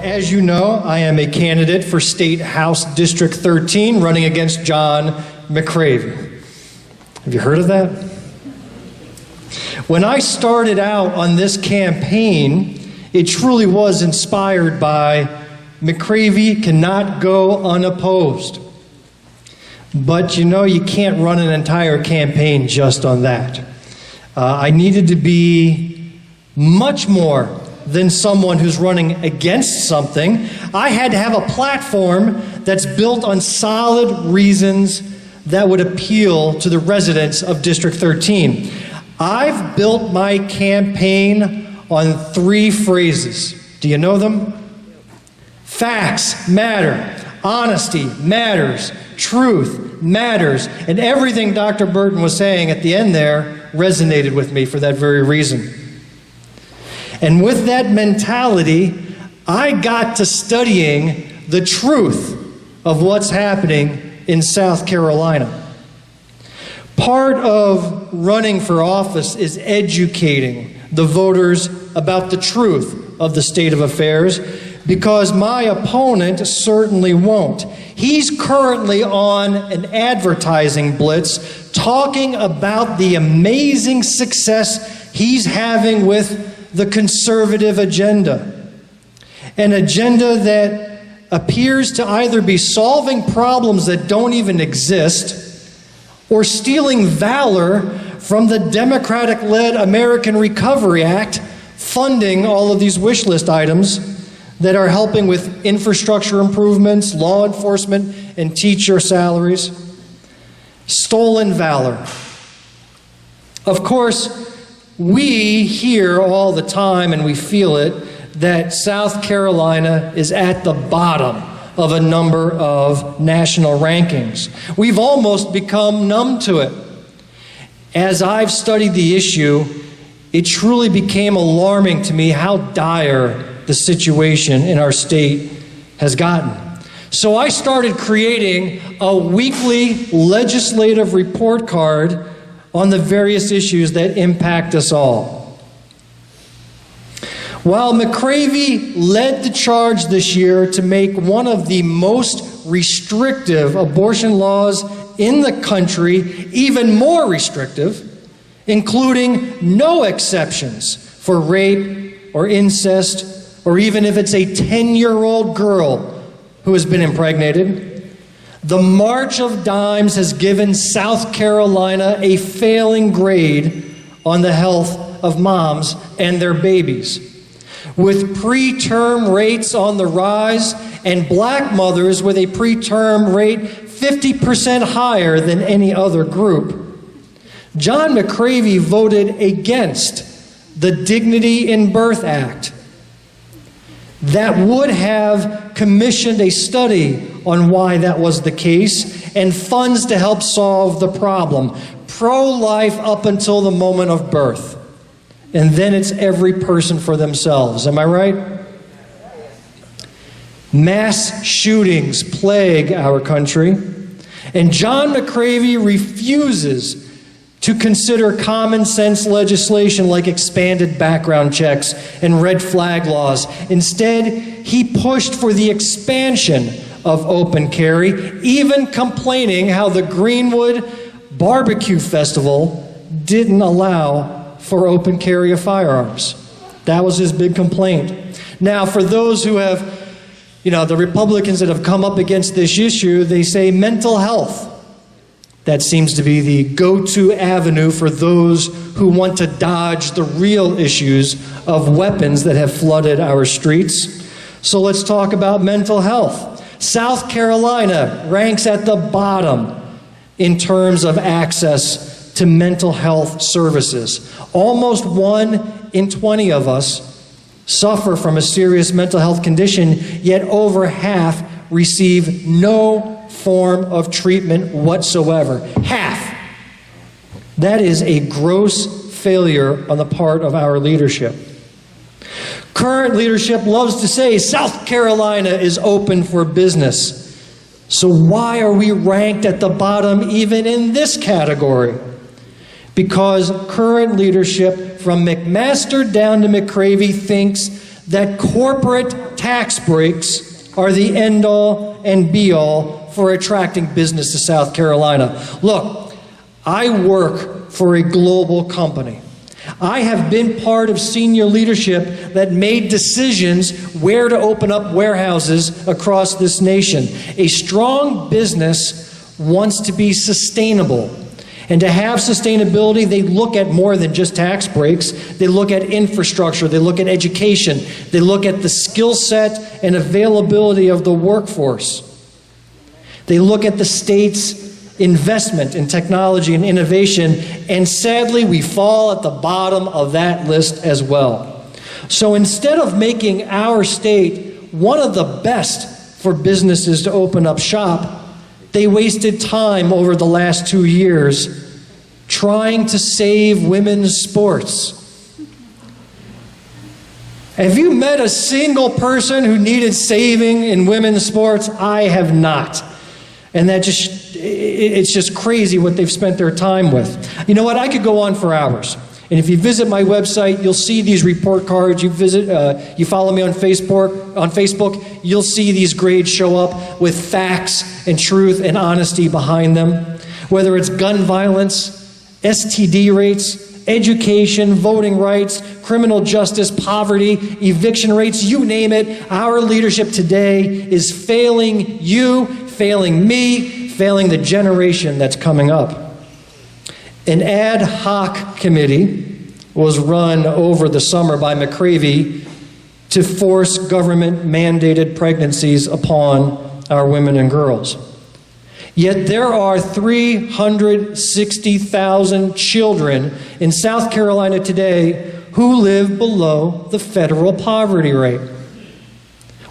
as you know, I am a candidate for State House District 13, running against John McCravey. Have you heard of that? When I started out on this campaign, it truly was inspired by McCravey cannot go unopposed. But you know, you can't run an entire campaign just on that. I needed to be much more than someone who's running against something. I had to have a platform that's built on solid reasons that would appeal to the residents of District 13. I've built my campaign on 3 phrases. Do you know them? Facts matter. Honesty matters. Truth matters. And everything Dr. Burton was saying at the end there resonated with me for that very reason. And with that mentality, I got to studying the truth of what's happening in South Carolina. Part of running for office is educating the voters about the truth of the state of affairs, because my opponent certainly won't. He's currently on an advertising blitz talking about the amazing success he's having with the conservative agenda. An agenda that appears to either be solving problems that don't even exist or stealing valor from the Democratic-led American Recovery Act, funding all of these wish list items that are helping with infrastructure improvements, law enforcement, and teacher salaries. Stolen valor. Of course, we hear all the time, and we feel it, that South Carolina is at the bottom of a number of national rankings. We've almost become numb to it. As I've studied the issue, it truly became alarming to me how dire the situation in our state has gotten. So I started creating a weekly legislative report card on the various issues that impact us all. While McCravey led the charge this year to make one of the most restrictive abortion laws in the country even more restrictive, including no exceptions for rape or incest, or even if it's a 10-year-old girl who has been impregnated, the March of Dimes has given South Carolina a failing grade on the health of moms and their babies. With preterm rates on the rise and black mothers with a preterm rate 50% higher than any other group, John McCravey voted against the Dignity in Birth Act that would have commissioned a study on why that was the case and funds to help solve the problem. Pro-life up until the moment of birth. And then it's every person for themselves. Am I right? Mass shootings plague our country, and John McCravey refuses to consider common sense legislation like expanded background checks and red flag laws. Instead, he pushed for the expansion of open carry, even complaining how the Greenwood Barbecue Festival didn't allow for open carry of firearms. That was his big complaint. Now, for those who have, the Republicans that have come up against this issue, they say mental health. That seems to be the go-to avenue for those who want to dodge the real issues of weapons that have flooded our streets. So let's talk about mental health. South Carolina ranks at the bottom in terms of access to mental health services. Almost 1 in 20 of us suffer from a serious mental health condition, yet over half receive no form of treatment whatsoever. Half. That is a gross failure on the part of our leadership. Current leadership loves to say South Carolina is open for business. So why are we ranked at the bottom even in this category? Because current leadership from McMaster down to McCravey thinks that corporate tax breaks are the end-all and be-all for attracting business to South Carolina. Look, I work for a global company. I have been part of senior leadership that made decisions where to open up warehouses across this nation. A strong business wants to be sustainable. And to have sustainability, they look at more than just tax breaks. They look at infrastructure. They look at education. They look at the skill set and availability of the workforce. They look at the state's investment in technology and innovation, and sadly, we fall at the bottom of that list as well. So instead of making our state one of the best for businesses to open up shop, they wasted time over the last 2 years trying to save women's sports. Have you met a single person who needed saving in women's sports? I have not. And it's just crazy what they've spent their time with. You know what? I could go on for hours. And if you visit my website, you'll see these report cards. You follow me on Facebook, you'll see these grades show up with facts and truth and honesty behind them. Whether it's gun violence, STD rates, education, voting rights, criminal justice, poverty, eviction rates, you name it, our leadership today is failing you, failing me, failing the generation that's coming up. An ad hoc committee was run over the summer by McCravey to force government-mandated pregnancies upon our women and girls. Yet there are 360,000 children in South Carolina today who live below the federal poverty rate.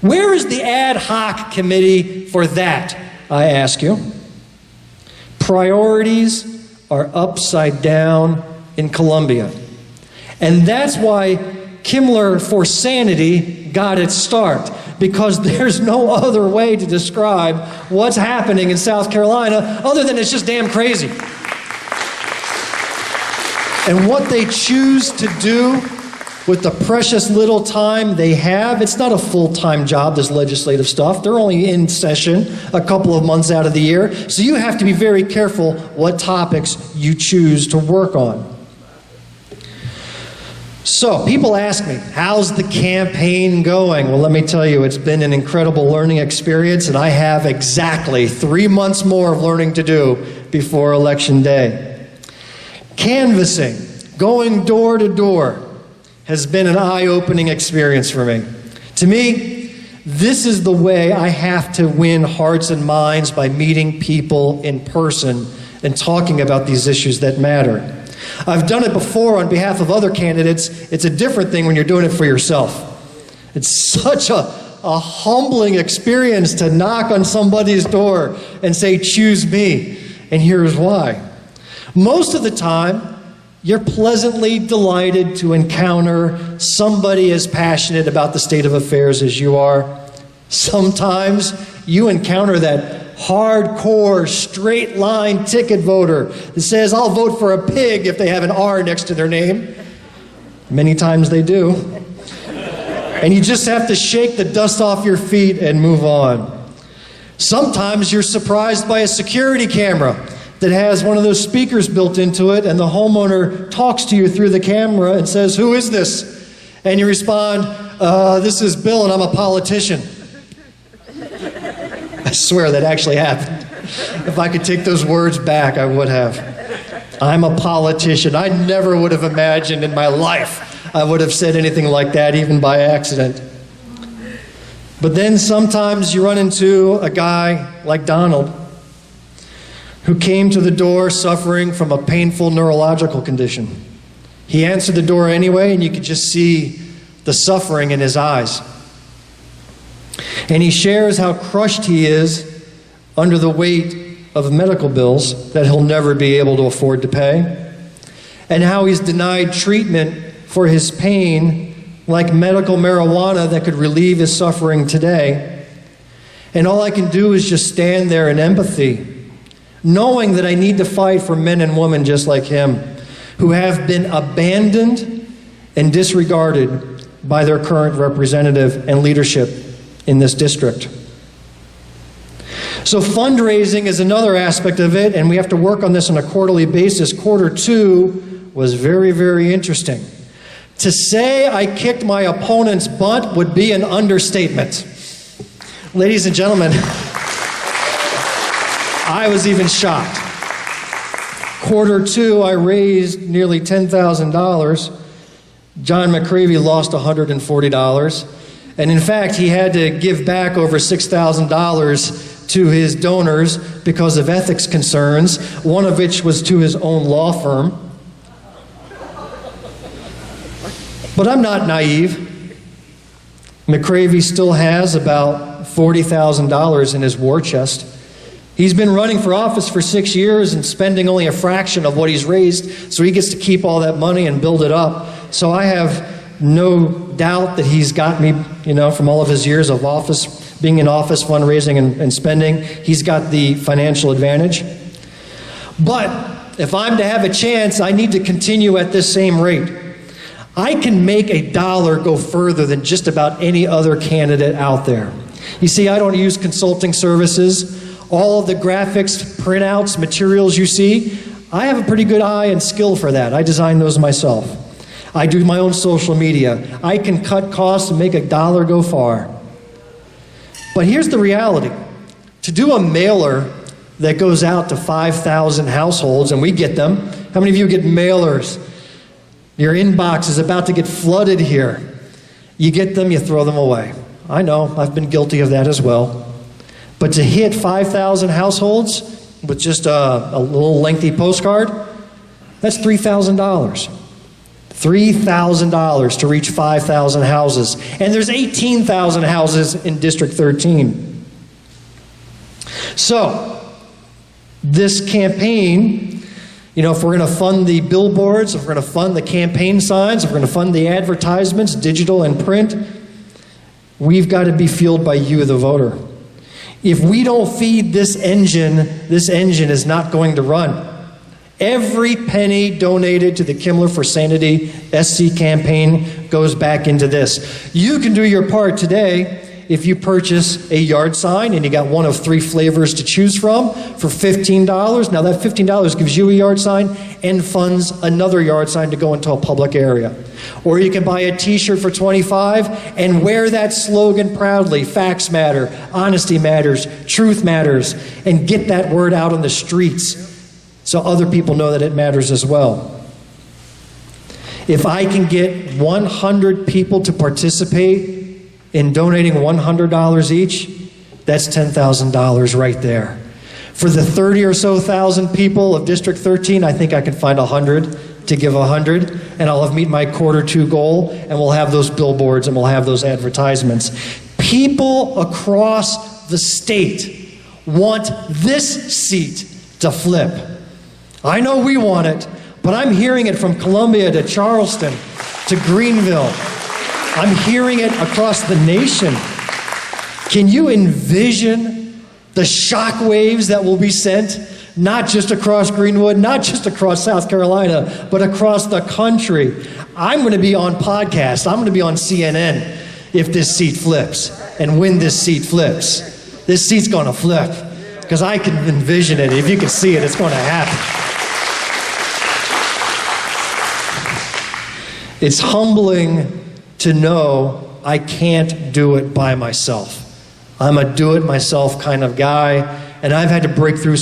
Where is the ad hoc committee for that, I ask you? Priorities are upside down in Columbia. And that's why Kimler for Sanity got its start, because there's no other way to describe what's happening in South Carolina other than it's just damn crazy. And what they choose to do with the precious little time they have, it's not a full-time job, this legislative stuff. They're only in session a couple of months out of the year. So you have to be very careful what topics you choose to work on. So people ask me, how's the campaign going? Well, let me tell you, it's been an incredible learning experience, and I have exactly 3 months more of learning to do before Election Day. Canvassing, going door to door, has been an eye-opening experience for me. To me, this is the way I have to win hearts and minds, by meeting people in person and talking about these issues that matter. I've done it before on behalf of other candidates. It's a different thing when you're doing it for yourself. It's such a humbling experience to knock on somebody's door and say, choose me, and here's why. Most of the time, you're pleasantly delighted to encounter somebody as passionate about the state of affairs as you are. Sometimes you encounter that hardcore, straight-line ticket voter that says, I'll vote for a pig if they have an R next to their name. Many times they do. And you just have to shake the dust off your feet and move on. Sometimes you're surprised by a security camera that has one of those speakers built into it, and the homeowner talks to you through the camera and says, who is this? And you respond, this is Bill, and I'm a politician. I swear that actually happened. If I could take those words back, I would have. I'm a politician. I never would have imagined in my life I would have said anything like that, even by accident. But then sometimes you run into a guy like Donald, who came to the door suffering from a painful neurological condition. He answered the door anyway, and you could just see the suffering in his eyes. And he shares how crushed he is under the weight of medical bills that he'll never be able to afford to pay, and how he's denied treatment for his pain, like medical marijuana that could relieve his suffering today. And all I can do is just stand there in empathy, knowing that I need to fight for men and women just like him, who have been abandoned and disregarded by their current representative and leadership in this district. So fundraising is another aspect of it, and we have to work on this on a quarterly basis. Quarter 2 was very, very interesting. To say I kicked my opponent's butt would be an understatement. Ladies and gentlemen, I was even shocked. Quarter 2, I raised nearly $10,000. John McCravey lost $140. And in fact, he had to give back over $6,000 to his donors because of ethics concerns, one of which was to his own law firm. But I'm not naive. McCravey still has about $40,000 in his war chest. He's been running for office for 6 years and spending only a fraction of what he's raised, so he gets to keep all that money and build it up. So I have no doubt that he's got me, from all of his years of office, being in office, fundraising and spending, he's got the financial advantage. But if I'm to have a chance, I need to continue at this same rate. I can make a dollar go further than just about any other candidate out there. You see, I don't use consulting services. All of the graphics, printouts, materials you see, I have a pretty good eye and skill for that. I design those myself. I do my own social media. I can cut costs and make a dollar go far. But here's the reality. To do a mailer that goes out to 5,000 households, and we get them. How many of you get mailers? Your inbox is about to get flooded here. You get them, you throw them away. I know, I've been guilty of that as well. But to hit 5,000 households with just a little lengthy postcard, that's $3,000. $3,000 to reach 5,000 houses. And there's 18,000 houses in District 13. So, this campaign, if we're going to fund the billboards, if we're going to fund the campaign signs, if we're going to fund the advertisements, digital and print, we've got to be fueled by you, the voter. If we don't feed this engine is not going to run. Every penny donated to the Kimler for Sanity SC campaign goes back into this. You can do your part today if you purchase a yard sign, and you got one of 3 flavors to choose from for $15. Now that $15 gives you a yard sign and funds another yard sign to go into a public area. Or you can buy a t-shirt for $25 and wear that slogan proudly. Facts matter, honesty matters, truth matters, and get that word out on the streets so other people know that it matters as well. If I can get 100 people to participate in donating $100 each, that's $10,000 right there. For the 30 or so thousand people of District 13, I think I can find 100 to give 100, and I'll have meet my quarter 2 goal, and we'll have those billboards and we'll have those advertisements. People across the state want this seat to flip. I know we want it, but I'm hearing it from Columbia to Charleston to Greenville. I'm hearing it across the nation. Can you envision the shockwaves that will be sent, not just across Greenwood, not just across South Carolina, but across the country? I'm going to be on podcasts. I'm going to be on CNN if this seat flips, and when this seat flips. This seat's going to flip, because I can envision it. If you can see it, it's going to happen. It's humbling to know I can't do it by myself. I'm a do-it-myself kind of guy, and I've had to break through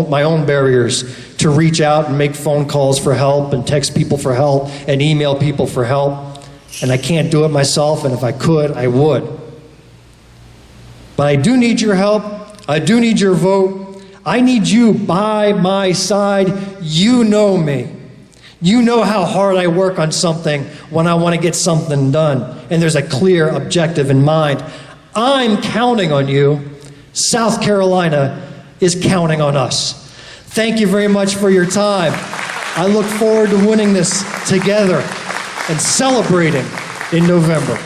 my own barriers to reach out and make phone calls for help and text people for help and email people for help, and I can't do it myself, and if I could, I would. But I do need your help. I do need your vote. I need you by my side. You know me. You know how hard I work on something when I want to get something done, and there's a clear objective in mind. I'm counting on you. South Carolina is counting on us. Thank you very much for your time. I look forward to winning this together and celebrating in November.